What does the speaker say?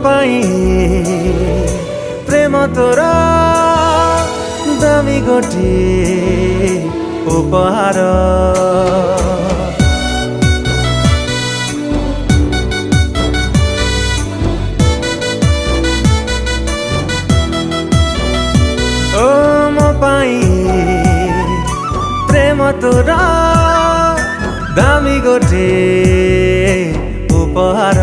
ପାଇଁ ପ୍ରେମ ତୋର ଦାମୀ ଗୋଟିଏ ଉପହାର। ଓ ମୋ ପାଇଁ ପ୍ରେମ ତୋର ଦାମୀ ଗୋଟିଏ ଉପହାର।